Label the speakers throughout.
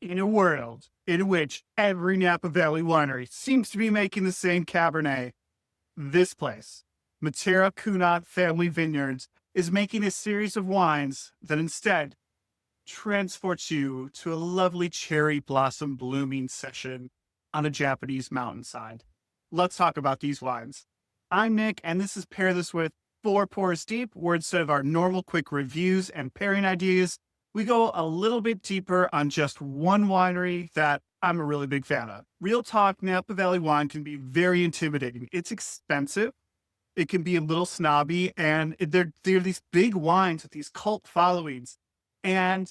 Speaker 1: In a world in which every Napa Valley winery seems to be making the same Cabernet, this place, Materra Cunat Family Vineyards, is making a series of wines that instead transports you to a lovely cherry blossom blooming session on a Japanese mountainside. Let's talk about these wines. I'm Nick, and this is Pair This With Four Pours Deep, where instead of our normal quick reviews and pairing ideas, we go a little bit deeper on just one winery that I'm a really big fan of. Real talk, Napa Valley wine can be very intimidating. It's expensive. It can be a little snobby, and they're these big wines with these cult followings. And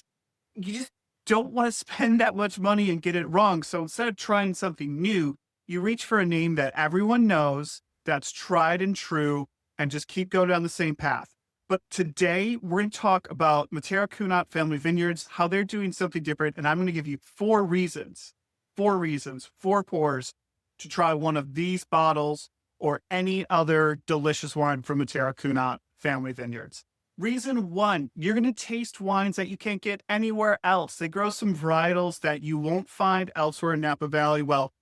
Speaker 1: you just don't want to spend that much money and get it wrong. So instead of trying something new, you reach for a name that everyone knows, that's tried and true, and just keep going down the same path. But today we're going to talk about Materra Cunat Family Vineyards, how they're doing something different. And I'm going to give you four reasons, four pours to try one of these bottles or any other delicious wine from Materra Cunat Family Vineyards. Reason one, you're going to taste wines that you can't get anywhere else. They grow some varietals that you won't find elsewhere in Napa Valley. Well,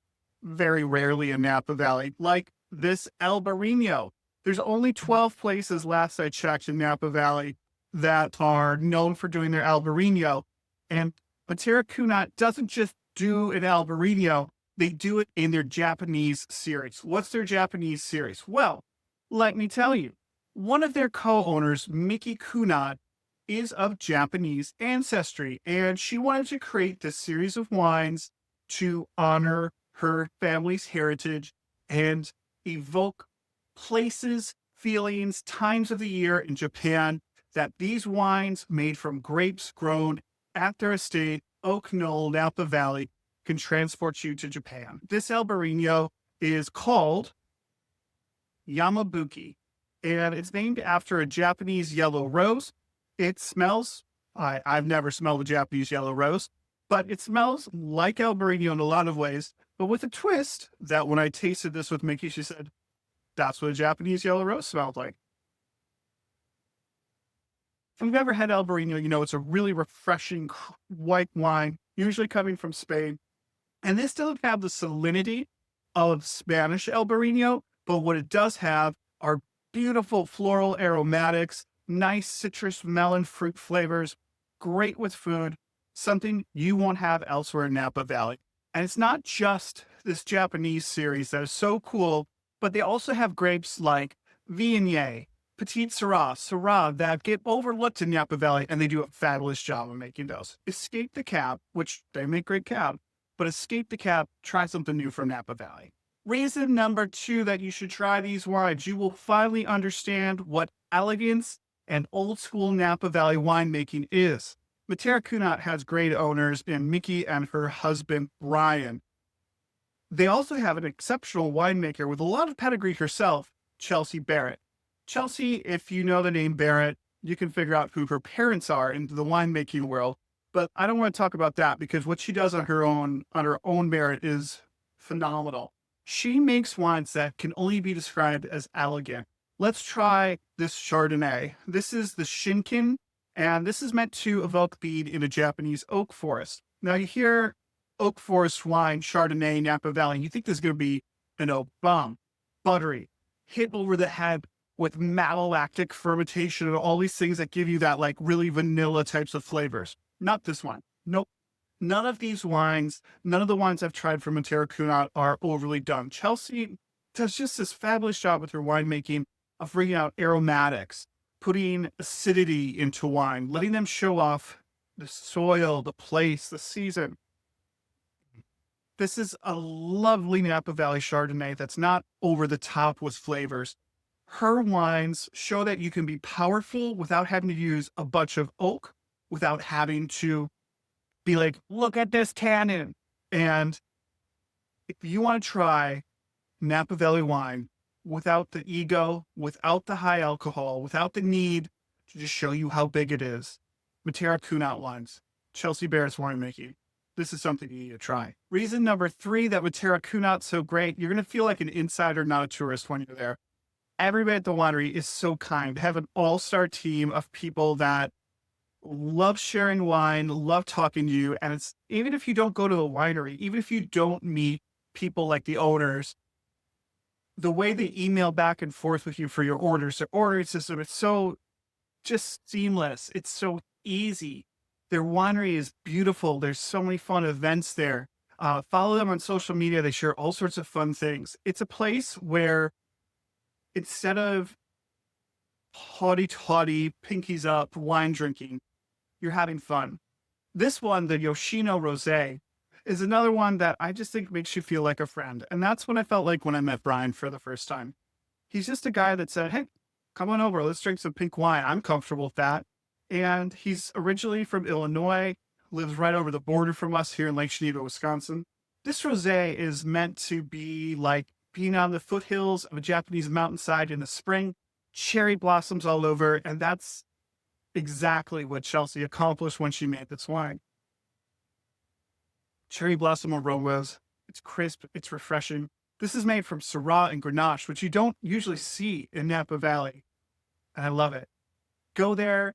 Speaker 1: very rarely in Napa Valley, like this Albarino. There's only 12 places, last I checked, in Napa Valley that are known for doing their Albarino. And Materra Cunat doesn't just do an Albarino, they do it in their Japanese series. What's their Japanese series? Well, let me tell you. One of their co-owners, Miki Cunat, is of Japanese ancestry, and she wanted to create this series of wines to honor her family's heritage and evoke places, feelings, times of the year in Japan that these wines made from grapes grown at their estate, Oak Knoll, Napa Valley, can transport you to Japan. This Albarino is called Yamabuki, and it's named after a Japanese yellow rose. It smells, I've never smelled a Japanese yellow rose, but it smells like Albarino in a lot of ways, but with a twist that when I tasted this with Mickey, she said, that's what a Japanese yellow rose smelled like. If you've ever had Albarino, you know it's a really refreshing white wine, usually coming from Spain. And this doesn't have the salinity of Spanish Albarino, but what it does have are beautiful floral aromatics, nice citrus melon fruit flavors, great with food, something you won't have elsewhere in Napa Valley. And it's not just this Japanese series that is so cool, but they also have grapes like Viognier, Petite Syrah that get overlooked in Napa Valley, and they do a fabulous job of making those. Escape the cab, which they make great cab, but escape the cab, try something new from Napa Valley. Reason number two that you should try these wines, you will finally understand what elegance and old school Napa Valley winemaking is. Materra Cunat has great owners in Mickey and her husband, Brian. They also have an exceptional winemaker with a lot of pedigree herself, Chelsea Barrett. Chelsea, if you know the name Barrett, you can figure out who her parents are in the winemaking world. But I don't want to talk about that because what she does on her own merit is phenomenal. She makes wines that can only be described as elegant. Let's try this Chardonnay. This is the Shinkan, and this is meant to evoke bead in a Japanese oak forest. Now you hear oak forest wine, Chardonnay, Napa Valley, and you think this is going to be an oak bomb, buttery, hit over the head with malolactic fermentation and all these things that give you that like really vanilla types of flavors. Not this one. Nope. None of these wines, none of the wines I've tried from Materra Cunat are overly done. Chelsea does just this fabulous job with her winemaking of bringing out aromatics, putting acidity into wine, letting them show off the soil, the place, the season. This is a lovely Napa Valley Chardonnay that's not over the top with flavors. Her wines show that you can be powerful without having to use a bunch of oak, without having to be like, look at this tannin. And if you want to try Napa Valley wine without the ego, without the high alcohol, without the need to just show you how big it is, Materra Cunat wines, Chelsea Barrett's winemaking, this is something you need to try. Reason number three that Materra Cunat's so great, you're going to feel like an insider, not a tourist when you're there. Everybody at the winery is so kind. They have an all-star team of people that love sharing wine, love talking to you. And it's even if you don't go to a winery, even if you don't meet people like the owners, the way they email back and forth with you for your orders, their ordering system, it's so just seamless. It's so easy. Their winery is beautiful. There's so many fun events there. Follow them on social media. They share all sorts of fun things. It's a place where instead of haughty-taughty, pinkies up wine drinking, you're having fun. This one, the Yoshino Rosé, is another one that I just think makes you feel like a friend. And that's what I felt like when I met Brian for the first time. He's just a guy that said, hey, come on over. Let's drink some pink wine. I'm comfortable with that. And he's originally from Illinois, lives right over the border from us here in Lake Geneva, Wisconsin. This rosé is meant to be like being on the foothills of a Japanese mountainside in the spring, cherry blossoms all over. And that's exactly what Chelsea accomplished when she made this wine. Cherry blossom aromas. It's crisp. It's refreshing. This is made from Syrah and Grenache, which you don't usually see in Napa Valley. And I love it. Go there,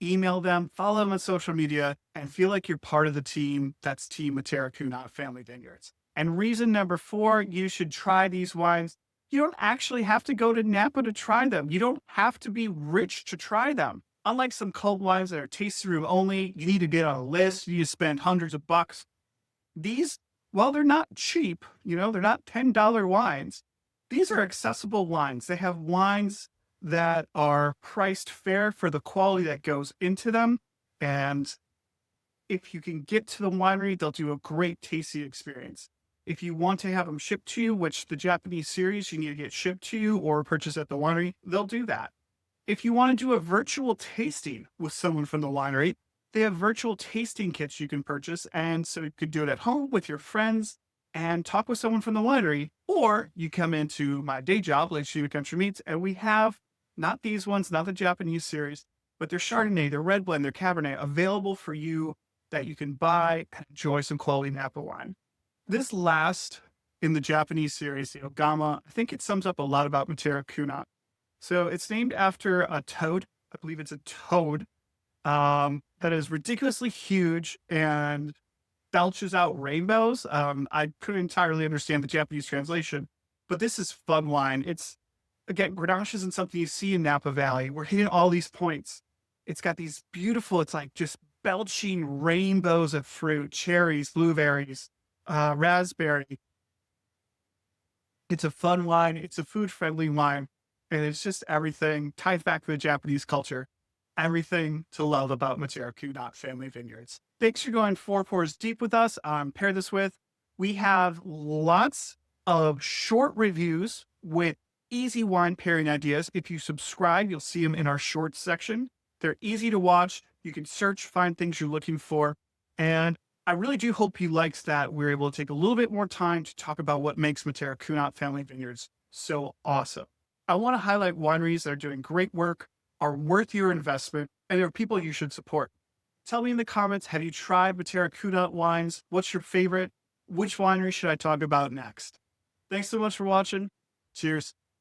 Speaker 1: email them, follow them on social media, and feel like you're part of the team. That's Team Materra Cunat Family Vineyards. And reason number 4, you should try these wines. You don't actually have to go to Napa to try them. You don't have to be rich to try them. Unlike some cult wines that are tasting room only, you need to get on a list, you need to spend hundreds of bucks. These, while they're not cheap, they're not $10 wines. These are accessible wines. They have wines that are priced fair for the quality that goes into them. And if you can get to the winery, they'll do a great tasting experience. If you want to have them shipped to you, which the Japanese series, you need to get shipped to you or purchase at the winery, they'll do that. If you want to do a virtual tasting with someone from the winery, they have virtual tasting kits you can purchase. And so you could do it at home with your friends and talk with someone from the winery, or you come into my day job, Lake Geneva Country Meats, and we have not these ones, not the Japanese series, but their Chardonnay, their red blend, their Cabernet available for you that you can buy and enjoy some quality Napa wine. This last in the Japanese series, the Ogama, I think it sums up a lot about Materra Cunat. So it's named after a toad. I believe it's a toad that is ridiculously huge and belches out rainbows. I couldn't entirely understand the Japanese translation, but this is fun wine. It's, again, Grenache isn't something you see in Napa Valley. We're hitting all these points. It's got these beautiful, it's like just belching rainbows of fruit, cherries, blueberries, raspberry. It's a fun wine. It's a food-friendly wine. And it's just everything, ties back to the Japanese culture. Everything to love about Materra Cunat Family Vineyards. Thanks for going 4 pours deep with us. Pair this with, we have lots of short reviews with easy wine pairing ideas. If you subscribe, you'll see them in our shorts section. They're easy to watch. You can search, find things you're looking for. And I really do hope you liked that we're able to take a little bit more time to talk about what makes Materra Cunat Family Vineyards so awesome. I want to highlight wineries that are doing great work, are worth your investment, and they're people you should support. Tell me in the comments, have you tried Materra Cunat wines? What's your favorite? Which winery should I talk about next? Thanks so much for watching. Cheers.